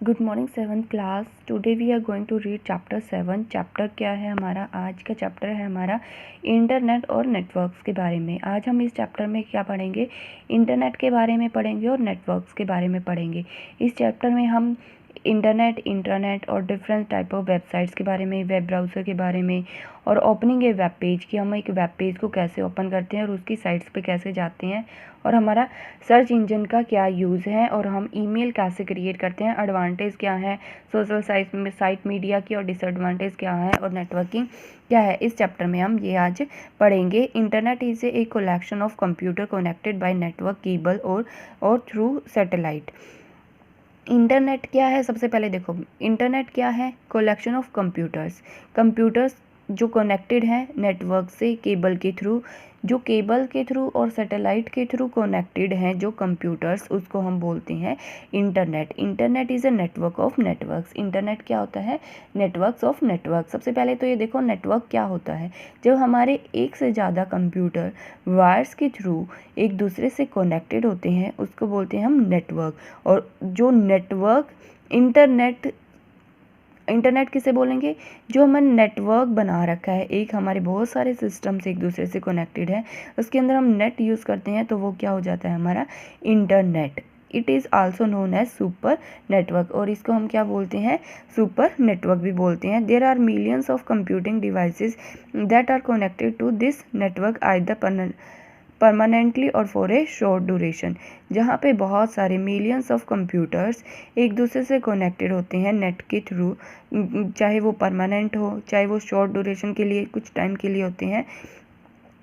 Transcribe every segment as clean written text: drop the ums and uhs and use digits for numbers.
Good morning seventh class. Today we are going to read chapter 7। Chapter क्या है हमारा? आज का चैप्टर है हमारा इंटरनेट और नेटवर्क्स के बारे में। आज हम इस चैप्टर में क्या पढ़ेंगे? इंटरनेट के बारे में पढ़ेंगे और नेटवर्क्स के बारे में पढ़ेंगे। इस चैप्टर में हम इंटरनेट और डिफरेंट टाइप ऑफ वेबसाइट्स के बारे में, वेब ब्राउज़र के बारे में, और ओपनिंग ए वेब पेज कि हम एक वेब पेज को कैसे ओपन करते हैं और उसकी साइट्स पे कैसे जाते हैं, और हमारा सर्च इंजन का क्या यूज़ है, और हम ईमेल कैसे क्रिएट करते हैं, एडवांटेज क्या है सोशल साइट मीडिया की, और डिसएडवांटेज क्या है, और नेटवर्किंग क्या है। इस चैप्टर में हम ये आज पढ़ेंगे। Internet is a collection of computer connected by network cable और थ्रू सैटेलाइट। इंटरनेट क्या है? सबसे पहले देखो, इंटरनेट क्या है? कलेक्शन ऑफ कंप्यूटर्स जो कनेक्टेड हैं नेटवर्क से केबल के थ्रू, जो केबल के थ्रू और सैटेलाइट के थ्रू कनेक्टेड हैं जो कंप्यूटर्स, उसको हम बोलते हैं internet. Internet is a network of networks. Internet क्या होता है? Networks of network. सबसे पहले तो ये देखो, नेटवर्क क्या होता है? जब हमारे एक से ज़्यादा कंप्यूटर वायर्स के थ्रू एक दूसरे से कनेक्टेड होते हैं, उसको बोलते हैं हम नेटवर्क। और जो नेटवर्क इंटरनेट किसे बोलेंगे? जो हमने नेटवर्क बना रखा है, एक हमारे बहुत सारे सिस्टम से एक दूसरे से कनेक्टेड है, उसके अंदर हम नेट यूज़ करते हैं, तो वो क्या हो जाता है? हमारा internet. It is also known as super network, और इसको हम क्या बोलते हैं? सुपर नेटवर्क भी बोलते हैं। There are millions of computing devices that are connected to this network either permanently or for a short duration. जहाँ पे बहुत सारे मिलियंस ऑफ कंप्यूटर्स एक दूसरे से कनेक्टेड होते हैं नेट के थ्रू, चाहे वो परमानेंट हो, चाहे वो शॉर्ट ड्यूरेशन के लिए, कुछ टाइम के लिए होते हैं,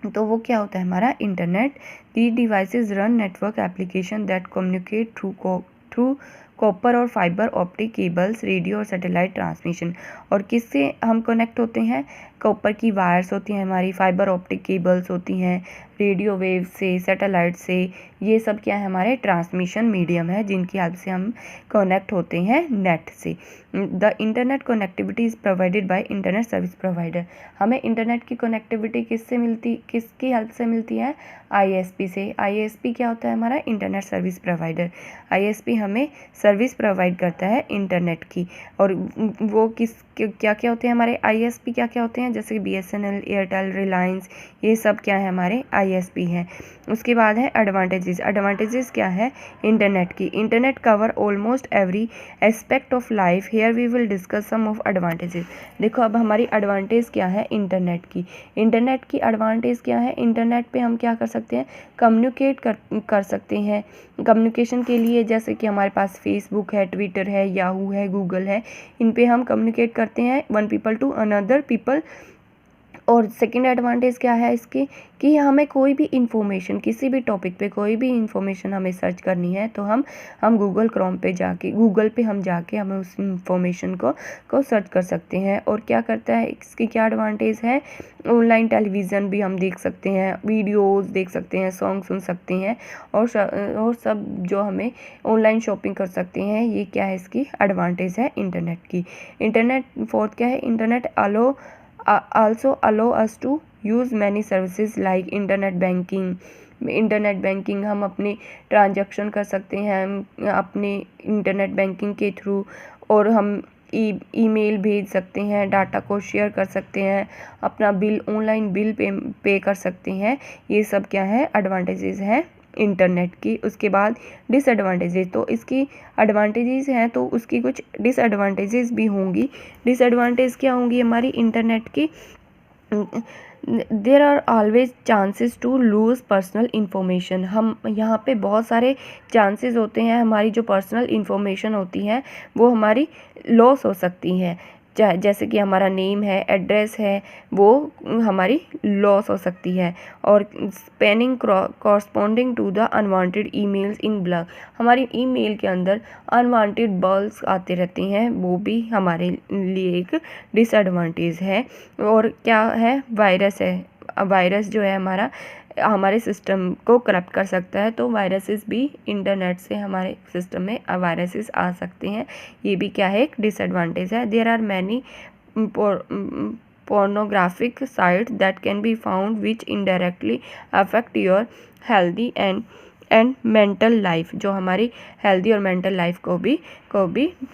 तो वो क्या होता है? हमारा internet. The devices run network application that communicate through copper और फाइबर ऑप्टिक केबल्स, रेडियो और सैटेलाइट ट्रांसमिशन। और किससे हम कनेक्ट होते हैं? कॉपर की वायर्स होती हैं हमारी, फाइबर ऑप्टिक केबल्स होती हैं, रेडियो वेव से, सैटेलाइट से। ये सब क्या है? हमारे ट्रांसमिशन मीडियम है जिनकी हेल्प से हम कनेक्ट होते हैं नेट से। The internet connectivity is provided by internet service provider. हमें इंटरनेट की कनेक्टिविटी किसकी हेल्प से मिलती है? ISP से। ISP क्या होता है? हमारा इंटरनेट सर्विस प्रोवाइडर। ISP हमें सर्विस प्रोवाइड करता है इंटरनेट की। और वो क्या क्या होते हैं हमारे ISP? क्या क्या होते हैं? जैसे BSNL, एयरटेल, रिलायंस, ये सब क्या है? हमारे ISP हैं। उसके बाद है एडवांटेजेस क्या है इंटरनेट की? Internet cover almost every aspect of life. Here we will discuss some of advantages. देखो, अब हमारी एडवांटेज क्या है इंटरनेट की? इंटरनेट की एडवांटेज क्या है? इंटरनेट पे हम क्या कर सकते हैं? कम्युनिकेट कर सकते हैं। कम्युनिकेशन के लिए जैसे कि हमारे पास फेसबुक है, ट्विटर है, याहू है, गूगल है, इन पे हम कम्युनिकेट करते हैं one people to another people. और सेकंड एडवांटेज क्या है इसकी? कि हमें कोई भी इंफॉर्मेशन, किसी भी टॉपिक पे कोई भी इंफॉर्मेशन हमें सर्च करनी है, तो हम गूगल पे हम जाके हमें उस इंफॉर्मेशन को सर्च कर सकते हैं। और क्या करता है इसकी, क्या एडवांटेज है? ऑनलाइन टेलीविज़न भी हम देख सकते हैं, वीडियोज़ देख सकते हैं, सॉन्ग सुन सकते हैं, और सब जो हमें ऑनलाइन शॉपिंग कर सकते हैं। ये क्या है? इसकी एडवांटेज है इंटरनेट की। इंटरनेट फोर्थ क्या है? Internet also allow us to use many services like internet banking हम अपनी ट्रांजैक्शन कर सकते हैं अपने इंटरनेट बैंकिंग के थ्रू, और हम ईमेल भेज सकते हैं, डाटा को शेयर कर सकते हैं, अपना ऑनलाइन बिल पे कर सकते हैं। ये सब क्या है? एडवांटेजेस हैं इंटरनेट की। उसके बाद डिसएडवांटेजेस, तो इसकी एडवांटेजेस हैं तो उसकी कुछ डिसएडवांटेजेस भी होंगी। डिसएडवांटेज क्या होंगी हमारी इंटरनेट की? There are always chances to lose personal information. हम यहाँ पे बहुत सारे चांसेस होते हैं, हमारी जो पर्सनल इन्फॉर्मेशन होती है वो हमारी लॉस हो सकती है। जैसे कि हमारा नेम है, एड्रेस है, वो हमारी लॉस हो सकती है। और spamming corresponding to the unwanted emails in block, हमारी ईमेल के अंदर अनवांटेड बल्स आते रहते हैं, वो भी हमारे लिए एक डिसएडवांटेज है। और क्या है? वायरस जो है हमारे सिस्टम को करप्ट कर सकता है, तो वायरसेस भी इंटरनेट से हमारे सिस्टम में वायरसेस आ सकते हैं। ये भी क्या है? एक डिसएडवांटेज है। There are many pornographic sites that can be found which indirectly affect your healthy and and mental life, जो हमारी हेल्दी और मेंटल लाइफ को भी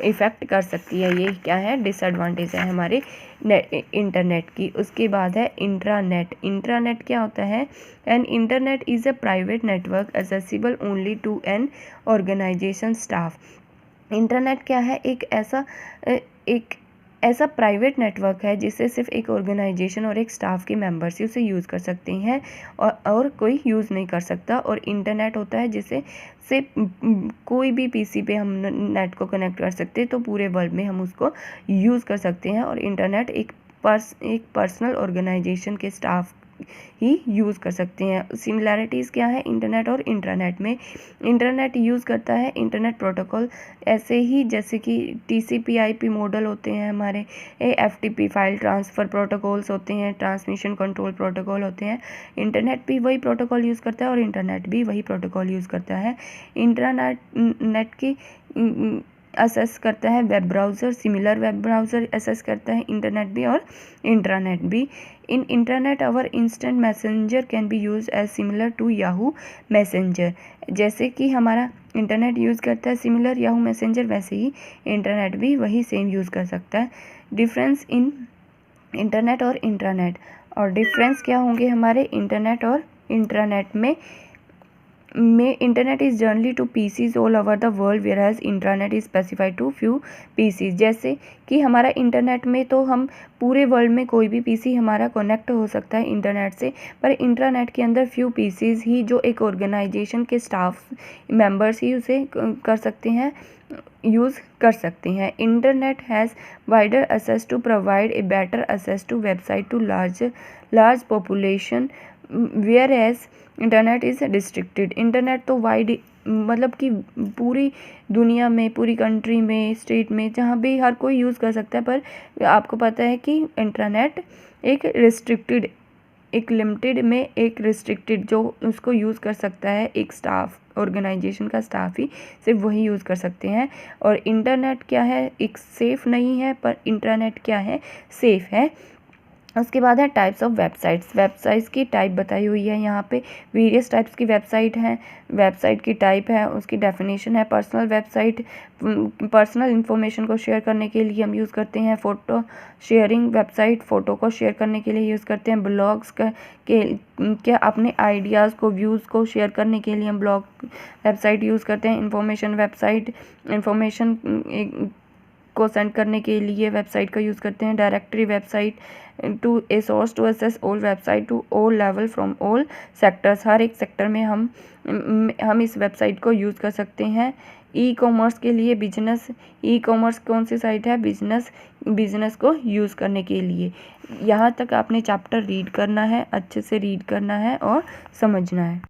इफ़ेक्ट कर सकती है। ये क्या है, डिसएडवांटेज है हमारे इंटरनेट की। उसके बाद है इंट्रानेट। इंट्रानेट क्या होता है, an internet is a private network accessible only to an organization staff. Internet क्या है, एक ऐसा प्राइवेट नेटवर्क है जिसे सिर्फ एक ऑर्गेनाइजेशन और एक स्टाफ के मेंबर्स ही उसे यूज़ कर सकते हैं और कोई यूज़ नहीं कर सकता। और इंटरनेट होता है जिसे से कोई भी पीसी पे हम नेट को कनेक्ट कर सकते हैं, तो पूरे वर्ल्ड में हम उसको यूज़ कर सकते हैं। और इंटरनेट एक पर्सनल ऑर्गेनाइजेशन के स्टाफ ही यूज़ कर सकते हैं। सिमिलैरिटीज़ क्या है इंटरनेट और इंट्रानेट में, इंटरनेट यूज़ करता है इंटरनेट प्रोटोकॉल ऐसे ही जैसे कि TCP/IP मॉडल होते हैं हमारे, FTP फाइल ट्रांसफ़र प्रोटोकॉल्स होते हैं, ट्रांसमिशन कंट्रोल प्रोटोकॉल होते हैं। इंटरनेट भी वही प्रोटोकॉल यूज़ करता है और इंटरनेट भी वही प्रोटोकॉल यूज़ करता है। इंटरनेट की असेस करता है web browser, similar web browser access करता है इंटरनेट भी और इंट्रानेट भी। In internet our instant messenger can be use as similar to Yahoo messenger. जैसे कि हमारा इंटरनेट यूज़ करता है सिमिलर याहू मैसेंजर, वैसे ही इंटरनेट भी वही सेम यूज़ कर सकता है। डिफरेंस इन इंटरनेट और इंट्रानेट, और डिफरेंस क्या होंगे हमारे इंटरनेट और इंट्रानेट में internet is generally to PCs all over the world whereas intranet is specified to few PCs. जैसे कि हमारा इंटरनेट में तो हम पूरे वर्ल्ड में कोई भी पीसी हमारा कनेक्ट हो सकता है इंटरनेट से, पर इंट्रानेट के अंदर फ्यू पीसीज ही जो एक ऑर्गेनाइजेशन के स्टाफ मेंबर्स ही उसे कर सकते हैं, यूज़ कर सकते हैं। Internet has wider access to provide a better access to website to large population whereas internet is restricted. Internet तो वाइड मतलब कि पूरी दुनिया में, पूरी कंट्री में, स्टेट में, जहाँ भी हर कोई यूज़ कर सकता है, पर आपको पता है कि इंटरनेट एक रिस्ट्रिक्टेड, एक लिमिटेड में एक रिस्ट्रिक्टेड जो उसको यूज़ कर सकता है एक स्टाफ, ऑर्गेनाइजेशन का स्टाफ ही सिर्फ वही यूज़ कर सकते हैं। और इंटरनेट क्या है, एक सेफ़ नहीं है, पर इंटरनेट क्या है, सेफ़ है। उसके बाद है टाइप्स ऑफ वेबसाइट्स। वेबसाइट्स की टाइप बताई हुई है यहाँ पे, वेरियस टाइप्स की वेबसाइट हैं, वेबसाइट की टाइप है, उसकी डेफिनेशन है। पर्सनल वेबसाइट, पर्सनल इन्फॉर्मेशन को शेयर करने के लिए हम यूज़ करते हैं। फ़ोटो शेयरिंग वेबसाइट, फ़ोटो को शेयर करने के लिए यूज़ करते हैं। ब्लॉग्स क्या अपने आइडियाज़ को, व्यूज़ को शेयर करने के लिए हम ब्लॉग वेबसाइट यूज़ करते हैं। इन्फॉर्मेशन वेबसाइट, इन्फॉर्मेशन को सेंड करने के लिए वेबसाइट का यूज़ करते हैं। Directory website, to a source to access all website to all level from all sectors, हर एक सेक्टर में हम इस वेबसाइट को यूज़ कर सकते हैं। ई कॉमर्स के लिए बिजनेस, ई कॉमर्स कौन सी साइट है, बिजनेस को यूज़ करने के लिए। यहाँ तक आपने चैप्टर रीड करना है, अच्छे से रीड करना है और समझना है।